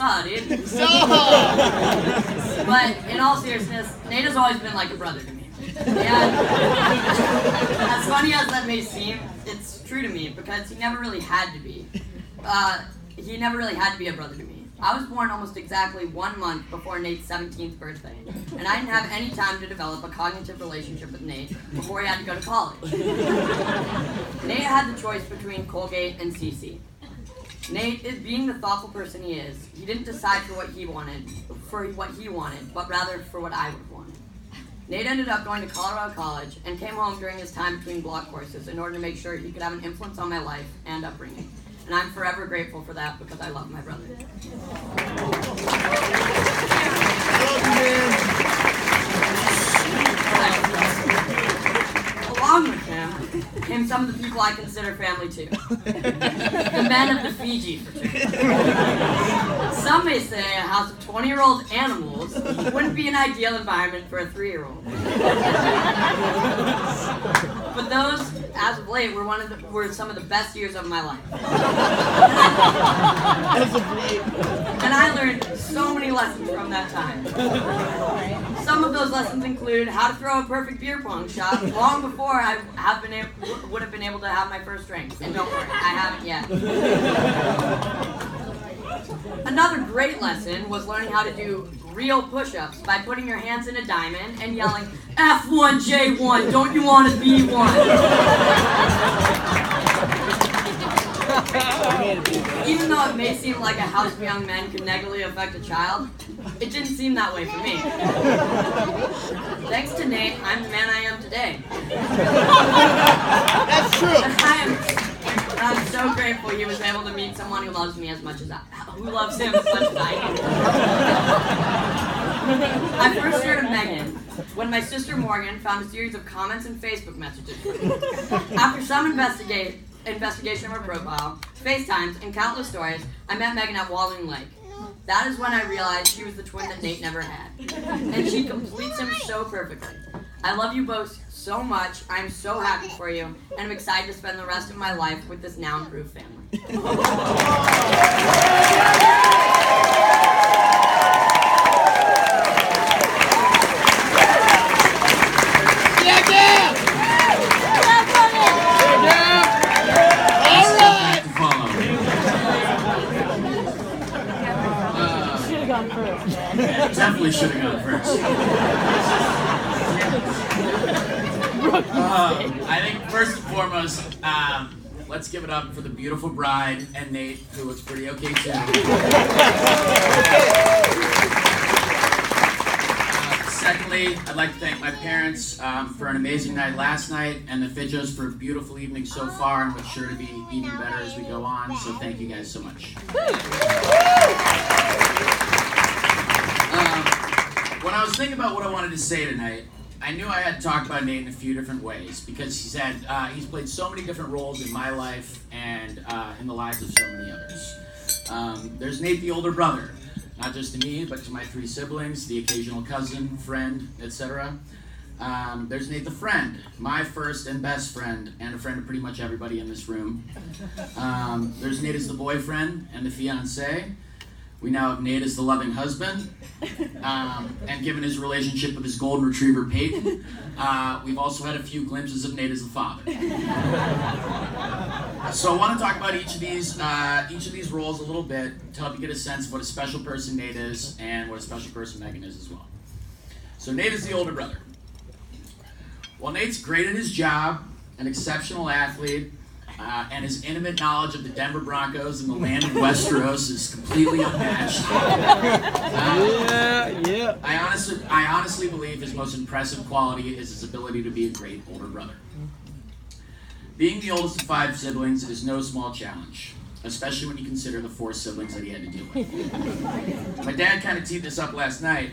saw, dude. But in all seriousness, Nate has always been like a brother to me. And as funny as that may seem, it's true to me because he never really had to be. He never really had to be a brother to me. I was born almost exactly 1 month before Nate's 17th birthday, and I didn't have any time to develop a cognitive relationship with Nate before he had to go to college. Nate had the choice between Colgate and CC. Nate, being the thoughtful person he is, he didn't decide for what he wanted, but rather for what I would want. Nate ended up going to Colorado College and came home during his time between block courses in order to make sure he could have an influence on my life and upbringing. And I'm forever grateful for that because I love my brother. Along with him came some of the people I consider family too. The men of the Fiji fraternity. Some may say a house of 20-year-old animals wouldn't be an ideal environment for a 3-year-old. But those, as of late, were some of the best years of my life. And I learned so many lessons from that time. Some of those lessons include how to throw a perfect beer pong shot long before I would have been able to have my first drink. And don't worry, I haven't yet. Another great lesson was learning how to do real push-ups by putting your hands in a diamond and yelling, F1J1, don't you want to be one? Even though it may seem like a house of young men could negatively affect a child, it didn't seem that way for me. Thanks to Nate, I'm the man I am today. That's true. I'm so grateful he was able to meet someone who loves me as much as who loves him as much as I do. I first heard of Megan when my sister Morgan found a series of comments and Facebook messages. After some investigation of her profile, FaceTimes, and countless stories, I met Megan at Walloon Lake. That is when I realized she was the twin that Nate never had. And she completes him so perfectly. I love you both so much. I'm so happy for you, and I'm excited to spend the rest of my life with this now-improved family. Definitely should have gone first. I think first and foremost, let's give it up for the beautiful bride and Nate, who looks pretty okay too. Secondly, I'd like to thank my parents for an amazing night last night, and the Fidjos for a beautiful evening so far, and we're sure to be even better as we go on. So thank you guys so much. When I was thinking about what I wanted to say tonight, I knew I had to talk about Nate in a few different ways because he's played so many different roles in my life and in the lives of so many others. There's Nate, the older brother, not just to me, but to my 3 siblings, the occasional cousin, friend, etc. There's Nate, the friend, my first and best friend, and a friend of pretty much everybody in this room. There's Nate as the boyfriend and the fiance. We now have Nate as the loving husband, and given his relationship with his golden retriever Peyton, we've also had a few glimpses of Nate as the father. So I want to talk about each of these roles a little bit to help you get a sense of what a special person Nate is and what a special person Megan is as well. So Nate is the older brother. While Nate's great at his job, an exceptional athlete, and his intimate knowledge of the Denver Broncos and the land of Westeros is completely unmatched. I honestly believe his most impressive quality is his ability to be a great older brother. Being the oldest of 5 siblings is no small challenge, especially when you consider the 4 siblings that he had to deal with. My dad kind of teed this up last night,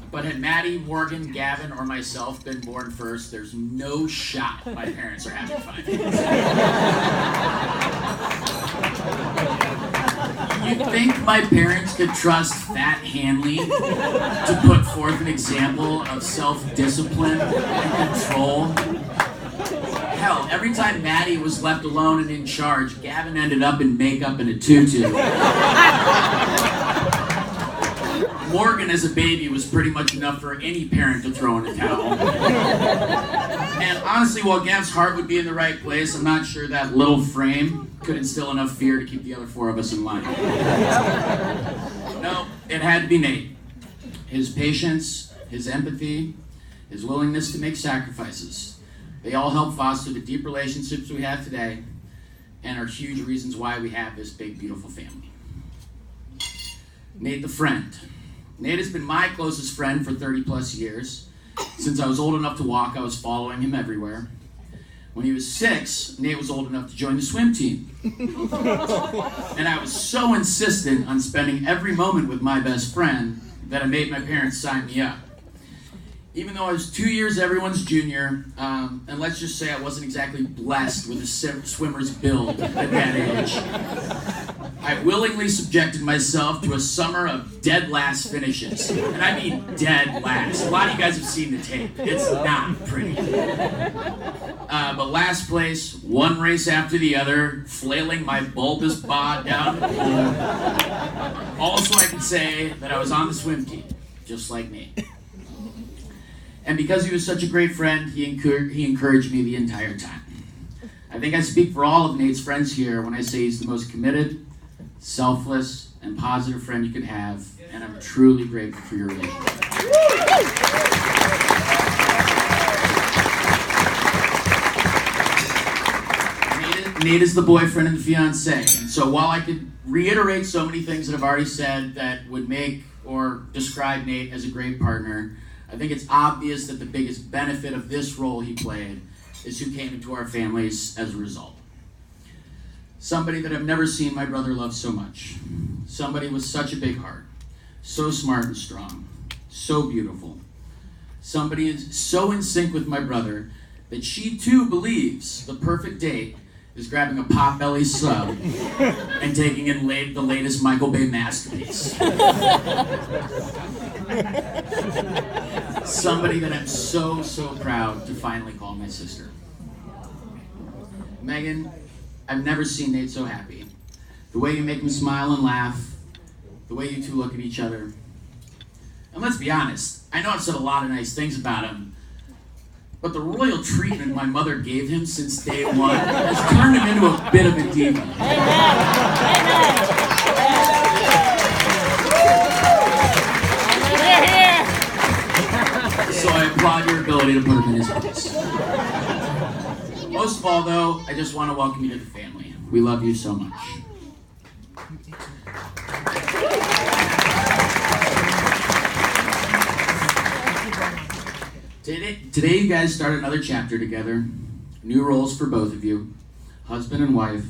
but had Maddie, Morgan, Gavin, or myself been born first, there's no shot my parents are having 5 kids. You'd think my parents could trust Fat Hanley to put forth an example of self-discipline and control. Hell, every time Maddie was left alone and in charge, Gavin ended up in makeup and a tutu. Morgan as a baby was pretty much enough for any parent to throw in the towel. And honestly, while Gav's heart would be in the right place, I'm not sure that little frame could instill enough fear to keep the other 4 of us in line. No, it had to be Nate. His patience, his empathy, his willingness to make sacrifices. They all help foster the deep relationships we have today and are huge reasons why we have this big, beautiful family. Nate the friend. Nate has been my closest friend for 30 plus years. Since I was old enough to walk, I was following him everywhere. When he was 6, Nate was old enough to join the swim team. And I was so insistent on spending every moment with my best friend that I made my parents sign me up. Even though I was 2 years everyone's junior, and let's just say I wasn't exactly blessed with a swimmer's build at that age, I willingly subjected myself to a summer of dead last finishes. And I mean dead last. A lot of you guys have seen the tape. It's not pretty. But last place, one race after the other, flailing my bulbous bod down the pool. Also, I can say that I was on the swim team, just like me. And because he was such a great friend, he encouraged me the entire time. I think I speak for all of Nate's friends here when I say he's the most committed, selfless, and positive friend you could have, and I'm truly grateful for your relationship. Nate is the boyfriend and the fiance, and so while I could reiterate so many things that I've already said that would make or describe Nate as a great partner, I think it's obvious that the biggest benefit of this role he played is who came into our families as a result. Somebody that I've never seen my brother love so much. Somebody with such a big heart, so smart and strong, so beautiful. Somebody is so in sync with my brother that she too believes the perfect date is grabbing a Potbelly sub and taking in the latest Michael Bay masterpiece. Somebody that I'm so proud to finally call my sister. Megan, I've never seen Nate so happy. The way you make him smile and laugh, the way you two look at each other. And let's be honest, I know I've said a lot of nice things about him, but the royal treatment my mother gave him since day one has turned him into a bit of a diva. So I applaud your ability to put him in his place. Most of all, though, I just want to welcome you to the family. We love you so much. Today you guys start another chapter together. New roles for both of you. Husband and wife.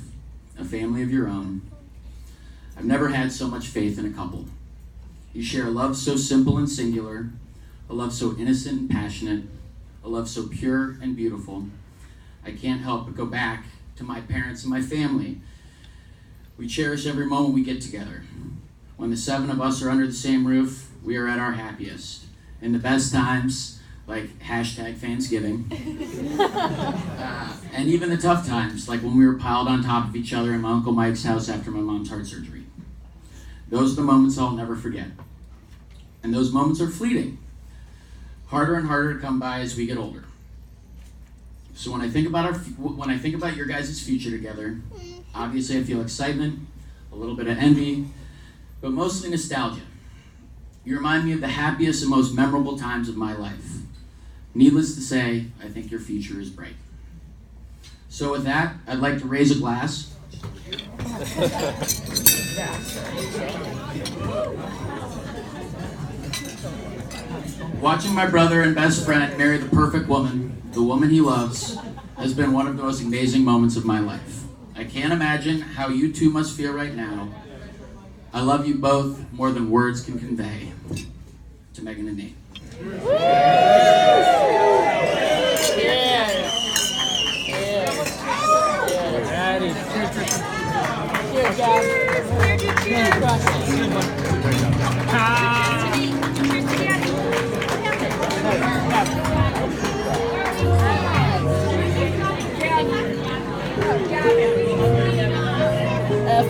A family of your own. I've never had so much faith in a couple. You share a love so simple and singular. A love so innocent and passionate. A love so pure and beautiful. I can't help but go back to my parents and my family. We cherish every moment we get together. When the 7 of us are under the same roof, we are at our happiest. In the best times, like #Thanksgiving. And even the tough times, like when we were piled on top of each other in my Uncle Mike's house after my mom's heart surgery. Those are the moments I'll never forget. And those moments are fleeting. Harder and harder to come by as we get older. So when I think about your guys' future together, obviously I feel excitement, a little bit of envy, but mostly nostalgia. You remind me of the happiest and most memorable times of my life. Needless to say, I think your future is bright. So with that, I'd like to raise a glass. Watching my brother and best friend marry the perfect woman, the woman he loves, has been one of the most amazing moments of my life. I can't imagine how you two must feel right now. I love you both more than words can convey. To Megan and Nate. Cheers, guys.